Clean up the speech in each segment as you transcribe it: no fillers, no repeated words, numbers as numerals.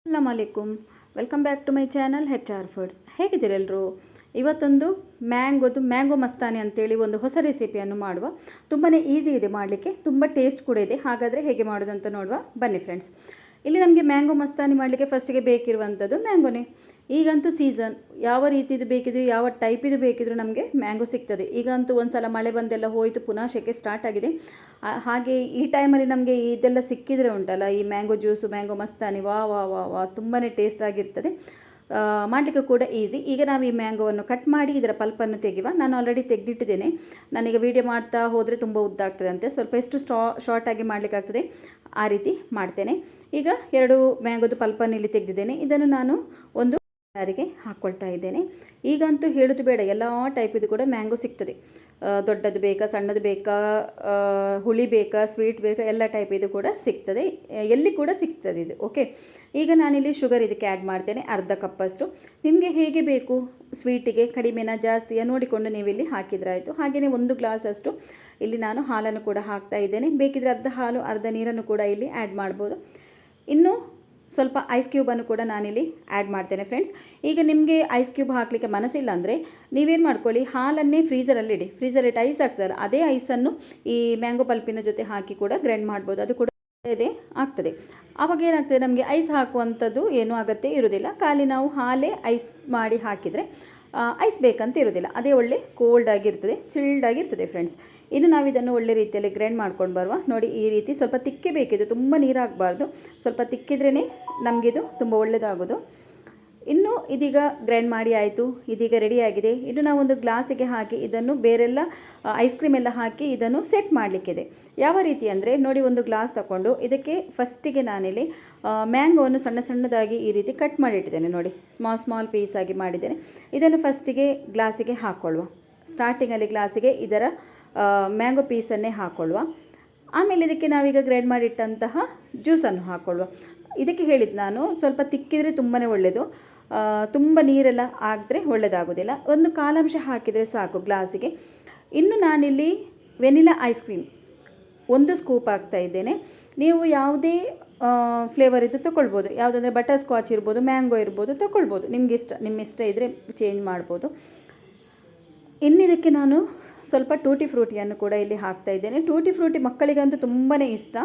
ಅಸ್ಸಲಾಮ್ ಅಲೈಕುಮ್. Welcome back to my channel HR Foods. ಹೇಗಿದ್ದೀರೆಲ್ಲರೂ? ಇವತ್ತೊಂದು ಮ್ಯಾಂಗೋ ಮಸ್ತಾನಿ ಅಂತೇಳಿ ಒಂದು ಹೊಸ ರೆಸಿಪಿಯನ್ನು ಮಾಡುವ. ತುಂಬಾ ಈಸಿ ಇದೆ ಮಾಡಲಿಕ್ಕೆ, ತುಂಬ ಟೇಸ್ಟ್ ಕೂಡ ಇದೆ. ಹಾಗಾದರೆ ಹೇಗೆ ಮಾಡೋದು ಅಂತ ನೋಡುವ ಬನ್ನಿ ಫ್ರೆಂಡ್ಸ್. ಇಲ್ಲಿ ನಮಗೆ ಮ್ಯಾಂಗೋ ಮಸ್ತಾನಿ ಮಾಡಲಿಕ್ಕೆ ಫಸ್ಟಿಗೆ ಬೇಕಿರುವಂಥದ್ದು ಮ್ಯಾಂಗೋನೇ. ಈಗಂತೂ ಸೀಸನ್, ಯಾವ ರೀತಿದು ಬೇಕಿದ್ರು ಯಾವ ಟೈಪಿದು ಬೇಕಿದ್ರು ನಮಗೆ ಮ್ಯಾಂಗೋ ಸಿಗ್ತದೆ. ಈಗಂತೂ ಒಂದು ಸಲ ಮಳೆ ಬಂದೆಲ್ಲ ಹೋಯಿತು, ಪುನಃ ಸೆಕೆ ಸ್ಟಾರ್ಟ್ ಆಗಿದೆ. ಹಾಗೆ ಈ ಟೈಮಲ್ಲಿ ನಮಗೆ ಇದೆಲ್ಲ ಸಿಕ್ಕಿದರೆ ಉಂಟಲ್ಲ, ಈ ಮ್ಯಾಂಗೋ ಜ್ಯೂಸು, ಮ್ಯಾಂಗೋ ಮಸ್ತಾನಿ, ವಾ ವಾ ವಾ ವಾ ತುಂಬಾ ಟೇಸ್ಟ್ ಆಗಿರ್ತದೆ. ಮಾಡಲಿಕ್ಕೆ ಕೂಡ ಈಸಿ. ಈಗ ನಾವು ಈ ಮ್ಯಾಂಗೋವನ್ನು ಕಟ್ ಮಾಡಿ ಇದರ ಪಲ್ಪನ್ನು ತೆಗೆಯುವ. ನಾನು ಆಲ್ರೆಡಿ ತೆಗೆದಿಟ್ಟಿದ್ದೇನೆ. ನಾನೀಗ ವೀಡಿಯೋ ಮಾಡ್ತಾ ಹೋದರೆ ತುಂಬ ಉದ್ದ ಆಗ್ತದೆ ಅಂತೆ, ಸ್ವಲ್ಪ ಎಷ್ಟು ಶಾರ್ಟಾಗಿ ಮಾಡಲಿಕ್ಕಾಗ್ತದೆ ಆ ರೀತಿ ಮಾಡ್ತೇನೆ. ಈಗ 2 ಮ್ಯಾಂಗೋದು ಪಲ್ಪನ್ನು ಇಲ್ಲಿ ತೆಗೆದಿದ್ದೇನೆ. ಇದನ್ನು ನಾನು ಒಂದು ಜಾರಿಗೆ ಹಾಕ್ಕೊಳ್ತಾ ಇದ್ದೇನೆ. ಈಗಂತೂ ಹೇಳೋದು ಬೇಡ, ಎಲ್ಲ ಟೈಪಿದು ಕೂಡ ಮ್ಯಾಂಗೋ ಸಿಗ್ತದೆ. ದೊಡ್ಡದು ಬೇಕಾ, ಸಣ್ಣದು ಬೇಕಾ, ಹುಳಿ ಬೇಕಾ, ಸ್ವೀಟ್ ಬೇಕಾ, ಎಲ್ಲ ಟೈಪಿದು ಕೂಡ ಸಿಗ್ತದೆ. ಎಲ್ಲಿ ಕೂಡ ಸಿಗ್ತದೆ ಇದು. ಓಕೆ, ಈಗ ನಾನಿಲ್ಲಿ ಶುಗರ್ ಇದಕ್ಕೆ ಆ್ಯಡ್ ಮಾಡ್ತೇನೆ, ಅರ್ಧ ಕಪ್ಪಷ್ಟು. ನಿಮಗೆ ಹೇಗೆ ಬೇಕು, ಸ್ವೀಟಿಗೆ ಕಡಿಮೆನ ಜಾಸ್ತಿಯ ನೋಡಿಕೊಂಡು ನೀವಿಲ್ಲಿ ಹಾಕಿದ್ರಾಯಿತು. ಹಾಗೆಯೇ 1 ಗ್ಲಾಸಷ್ಟು ಇಲ್ಲಿ ನಾನು ಹಾಲನ್ನು ಕೂಡ ಹಾಕ್ತಾ ಇದ್ದೇನೆ. ಬೇಕಿದ್ರೆ ಅರ್ಧ ಹಾಲು ಅರ್ಧ ನೀರನ್ನು ಕೂಡ ಇಲ್ಲಿ ಆ್ಯಡ್ ಮಾಡ್ಬೋದು. ಇನ್ನು ಸ್ವಲ್ಪ ಐಸ್ ಕ್ಯೂಬನ್ನು ಕೂಡ ನಾನಿಲ್ಲಿ ಆ್ಯಡ್ ಮಾಡ್ತೇನೆ ಫ್ರೆಂಡ್ಸ್. ಈಗ ನಿಮಗೆ ಐಸ್ ಕ್ಯೂಬ್ ಹಾಕಲಿಕ್ಕೆ ಮನಸ್ಸಿಲ್ಲ ಅಂದರೆ ನೀವೇನು ಮಾಡ್ಕೊಳ್ಳಿ, ಹಾಲನ್ನೇ ಫ್ರೀಝರಲ್ಲಿ ಇಡಿ. ಫ್ರೀಝರ್ ಐಸ್ ಆಗ್ತದಲ್ಲ, ಅದೇ ಐಸನ್ನು ಈ ಮ್ಯಾಂಗೋ ಪಲ್ಪಿನ ಜೊತೆ ಹಾಕಿ ಕೂಡ ಗ್ರೈಂಡ್ ಮಾಡ್ಬೋದು. ಅದು ಕೂಡ ಅದೇ ಆಗ್ತದೆ. ಆವಾಗ ಏನಾಗ್ತದೆ, ನಮಗೆ ಐಸ್ ಹಾಕುವಂಥದ್ದು ಏನೂ ಅಗತ್ಯ ಇರೋದಿಲ್ಲ. ಖಾಲಿ ನಾವು ಹಾಲೇ ಐಸ್ ಮಾಡಿ ಹಾಕಿದರೆ ಐಸ್ ಬೇಕಂತ ಇರೋದಿಲ್ಲ. ಅದೇ ಒಳ್ಳೆ ಕೋಲ್ಡ್ ಆಗಿರ್ತದೆ, ಚಿಲ್ಡ್ ಆಗಿರ್ತದೆ ಫ್ರೆಂಡ್ಸ್. ಇನ್ನು ನಾವು ಇದನ್ನು ಒಳ್ಳೆ ರೀತಿಯಲ್ಲಿ ಗ್ರೈಂಡ್ ಮಾಡ್ಕೊಂಡು ಬರುವ. ನೋಡಿ, ಈ ರೀತಿ ಸ್ವಲ್ಪ ತಿಕ್ಕೇ ಬೇಕಿದೆ, ತುಂಬ ನೀರಾಗಬಾರ್ದು. ಸ್ವಲ್ಪ ತಿಕ್ಕಿದ್ರೇ ನಮಗಿದು ತುಂಬ ಒಳ್ಳೆಯದಾಗೋದು. ಇನ್ನು ಇದೀಗ ಗ್ರೈಂಡ್ ಮಾಡಿ ಆಯಿತು, ಇದೀಗ ರೆಡಿಯಾಗಿದೆ. ಇನ್ನು ನಾವೊಂದು ಗ್ಲಾಸಿಗೆ ಹಾಕಿ ಇದನ್ನು ಬೇರೆಲ್ಲ ಐಸ್ ಕ್ರೀಮ್ ಎಲ್ಲ ಹಾಕಿ ಇದನ್ನು ಸೆಟ್ ಮಾಡಲಿಕ್ಕಿದೆ. ಯಾವ ರೀತಿ ಅಂದರೆ ನೋಡಿ, ಒಂದು ಗ್ಲಾಸ್ ತಗೊಂಡು ಇದಕ್ಕೆ ಫಸ್ಟಿಗೆ ನಾನಿಲ್ಲಿ ಮ್ಯಾಂಗೋವನ್ನು ಸಣ್ಣ ಸಣ್ಣದಾಗಿ ಈ ರೀತಿ ಕಟ್ ಮಾಡಿಟ್ಟಿದ್ದೇನೆ. ನೋಡಿ, ಸ್ಮಾಲ್ ಪೀಸಾಗಿ ಮಾಡಿದ್ದೇನೆ. ಇದನ್ನು ಫಸ್ಟಿಗೆ ಗ್ಲಾಸಿಗೆ ಹಾಕ್ಕೊಳ್ಳುವ. ಸ್ಟಾರ್ಟಿಂಗಲ್ಲಿ ಗ್ಲಾಸಿಗೆ ಇದರ ಮ್ಯಾಂಗೋ ಪೀಸನ್ನೇ ಹಾಕ್ಕೊಳ್ಳುವ. ಆಮೇಲೆ ಇದಕ್ಕೆ ನಾವೀಗ ಗ್ರೈಂಡ್ ಮಾಡಿಟ್ಟಂತಹ ಜ್ಯೂಸನ್ನು ಹಾಕ್ಕೊಳ್ಳುವ. ಇದಕ್ಕೆ ಹೇಳಿದ್ದು ನಾನು, ಸ್ವಲ್ಪ ತಿಕ್ಕಿದರೆ ತುಂಬಾ ಒಳ್ಳೆಯದು, ತುಂಬ ನೀರೆಲ್ಲ ಆಗಿದ್ರೆ ಒಳ್ಳೆಯದಾಗೋದಿಲ್ಲ. 1 ಕಾಲಂಶ ಹಾಕಿದರೆ ಸಾಕು ಗ್ಲಾಸಿಗೆ. ಇನ್ನು ನಾನಿಲ್ಲಿ ವೆನಿಲಾ ಐಸ್ ಕ್ರೀಮ್ 1 ಸ್ಕೂಪ್ ಹಾಕ್ತಾ ಇದ್ದೇನೆ. ನೀವು ಯಾವುದೇ ಫ್ಲೇವರ್ ಇದು ತೊಗೊಳ್ಬೋದು. ಯಾವುದಂದರೆ ಬಟರ್ ಸ್ಕಾಚ್ ಇರ್ಬೋದು, ಮ್ಯಾಂಗೋ ಇರ್ಬೋದು, ತೊಗೊಳ್ಬೋದು. ನಿಮ್ಮ ಇಷ್ಟ ಇದ್ದರೆ ಚೇಂಜ್ ಮಾಡ್ಬೋದು. ಇನ್ನಿದಕ್ಕೆ ನಾನು ಸ್ವಲ್ಪ ಟೂಟಿ ಫ್ರೂಟಿಯನ್ನು ಕೂಡ ಇಲ್ಲಿ ಹಾಕ್ತಾ ಇದ್ದೇನೆ. ಟೂಟಿ ಫ್ರೂಟಿ ಮಕ್ಕಳಿಗಂತೂ ತುಂಬಾ ಇಷ್ಟ,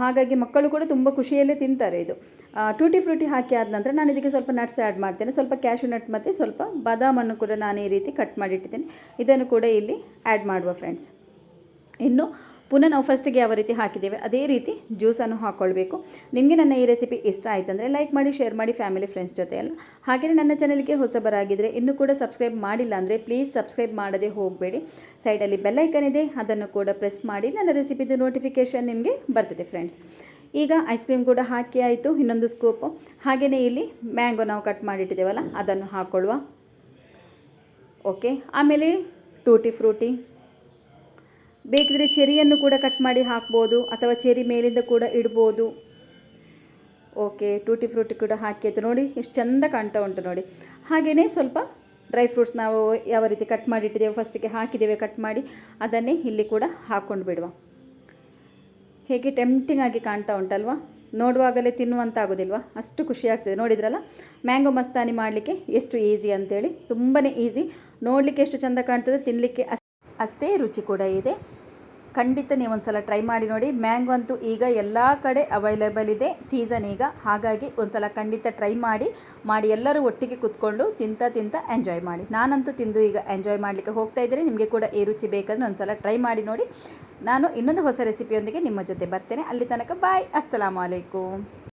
ಹಾಗಾಗಿ ಮಕ್ಕಳು ಕೂಡ ತುಂಬ ಖುಷಿಯಲ್ಲೇ ತಿಂತಾರೆ ಇದು. ಟೂಟಿ ಫ್ರೂಟಿ ಹಾಕಿ ಆದ ನಂತರ ನಾನು ಇದಕ್ಕೆ ಸ್ವಲ್ಪ ನಟ್ಸ್ ಆ್ಯಡ್ ಮಾಡ್ತೇನೆ. ಸ್ವಲ್ಪ ಕ್ಯಾಶು ನಟ್ ಮತ್ತು ಸ್ವಲ್ಪ ಬಾದಾಮನ್ನು ಕೂಡ ನಾನು ಈ ರೀತಿ ಕಟ್ ಮಾಡಿಟ್ಟಿದ್ದೇನೆ. ಇದನ್ನು ಕೂಡ ಇಲ್ಲಿ ಆ್ಯಡ್ ಮಾಡುವ ಫ್ರೆಂಡ್ಸ್. ಇನ್ನು ಪುನಃ ನಾವು ಫಸ್ಟಿಗೆ ಯಾವ ರೀತಿ ಹಾಕಿದ್ದೇವೆ ಅದೇ ರೀತಿ ಜ್ಯೂಸನ್ನು ಹಾಕ್ಕೊಳ್ಬೇಕು. ನಿಮಗೆ ನನ್ನ ಈ ರೆಸಿಪಿ ಇಷ್ಟ ಆಯಿತಂದರೆ ಲೈಕ್ ಮಾಡಿ, ಶೇರ್ ಮಾಡಿ ಫ್ಯಾಮಿಲಿ ಫ್ರೆಂಡ್ಸ್ ಜೊತೆ ಎಲ್ಲ. ಹಾಗೆಯೇ ನನ್ನ ಚಾನಲ್ಗೆ ಹೊಸಬರಾಗಿದ್ದರೆ ಇನ್ನೂ ಕೂಡ ಸಬ್ಸ್ಕ್ರೈಬ್ ಮಾಡಿಲ್ಲ ಅಂದರೆ ಪ್ಲೀಸ್ ಸಬ್ಸ್ಕ್ರೈಬ್ ಮಾಡದೆ ಹೋಗಬೇಡಿ. ಸೈಡಲ್ಲಿ ಬೆಲ್ ಐಕನ್ ಇದೆ, ಅದನ್ನು ಕೂಡ ಪ್ರೆಸ್ ಮಾಡಿ ನನ್ನ ರೆಸಿಪಿದು ನೋಟಿಫಿಕೇಷನ್ ನಿಮಗೆ ಬರ್ತದೆ ಫ್ರೆಂಡ್ಸ್. ಈಗ ಐಸ್ ಕ್ರೀಮ್ ಕೂಡ ಹಾಕಿ ಆಯಿತು, ಇನ್ನೊಂದು ಸ್ಕೂಪು. ಹಾಗೆಯೇ ಇಲ್ಲಿ ಮ್ಯಾಂಗೋ ನಾವು ಕಟ್ ಮಾಡಿಟ್ಟಿದ್ದೇವಲ್ಲ ಅದನ್ನು ಹಾಕ್ಕೊಳ್ಳುವ. ಓಕೆ, ಆಮೇಲೆ ಟೂಟಿ ಫ್ರೂಟಿ, ಬೇಕಿದ್ರೆ ಚೆರಿಯನ್ನು ಕೂಡ ಕಟ್ ಮಾಡಿ ಹಾಕ್ಬೋದು, ಅಥವಾ ಚೆರಿ ಮೇಲಿಂದ ಕೂಡ ಇಡ್ಬೋದು. ಓಕೆ, ಟೂಟಿ ಫ್ರೂಟಿ ಕೂಡ ಹಾಕಿ ಆಯಿತು. ನೋಡಿ ಎಷ್ಟು ಚೆಂದ ಕಾಣ್ತಾ ಉಂಟು ನೋಡಿ. ಹಾಗೆಯೇ ಸ್ವಲ್ಪ ಡ್ರೈ ಫ್ರೂಟ್ಸ್ ನಾವು ಯಾವ ರೀತಿ ಕಟ್ ಮಾಡಿಟ್ಟಿದ್ದೇವೆ, ಫಸ್ಟಿಗೆ ಹಾಕಿದ್ದೇವೆ ಕಟ್ ಮಾಡಿ, ಅದನ್ನೇ ಇಲ್ಲಿ ಕೂಡ ಹಾಕ್ಕೊಂಡು ಬಿಡುವ. ಹೇಗೆ ಟೆಂಪ್ಟಿಂಗ್ ಆಗಿ ಕಾಣ್ತಾ ಉಂಟಲ್ವಾ? ನೋಡುವಾಗಲೇ ತಿನ್ನುವಂತ ಆಗೋದಿಲ್ವಾ? ಅಷ್ಟು ಖುಷಿ ಆಗ್ತದೆ. ನೋಡಿದ್ರಲ್ಲ ಮ್ಯಾಂಗೋ ಮಸ್ತಾನಿ ಮಾಡಲಿಕ್ಕೆ ಎಷ್ಟು ಈಸಿ ಅಂತೇಳಿ. ತುಂಬಾ ಈಸಿ, ನೋಡಲಿಕ್ಕೆ ಎಷ್ಟು ಚೆಂದ ಕಾಣ್ತದೆ, ತಿನ್ನಲಿಕ್ಕೆ ಅಷ್ಟೇ ರುಚಿ ಕೂಡ ಇದೆ. ಖಂಡಿತ ನೀವು ಒಂದು ಸಲ ಟ್ರೈ ಮಾಡಿ ನೋಡಿ. ಮ್ಯಾಂಗೋ ಅಂತೂ ಈಗ ಎಲ್ಲ ಕಡೆ ಅವೈಲೇಬಲ್ ಇದೆ, ಸೀಸನ್ ಈಗ. ಹಾಗಾಗಿ ಒಂದು ಸಲ ಖಂಡಿತ ಟ್ರೈ ಮಾಡಿ ಎಲ್ಲರೂ ಒಟ್ಟಿಗೆ ಕೂತ್ಕೊಂಡು ತಿಂತ ಎಂಜಾಯ್ ಮಾಡಿ. ನಾನಂತೂ ತಿಂದು ಈಗ ಎಂಜಾಯ್ ಮಾಡಲಿಕ್ಕೆ ಹೋಗ್ತಾ ಇದ್ದರೆ, ನಿಮಗೆ ಕೂಡ ಈ ರುಚಿ ಬೇಕಂದ್ರೆ ಒಂದು ಸಲ ಟ್ರೈ ಮಾಡಿ ನೋಡಿ. ನಾನು ಇನ್ನೊಂದು ಹೊಸ ರೆಸಿಪಿಯೊಂದಿಗೆ ನಿಮ್ಮ ಜೊತೆ ಬರ್ತೇನೆ. ಅಲ್ಲಿ ತನಕ ಬಾಯ್, ಅಸ್ಸಲಾಮು ಅಲೈಕುಮ್.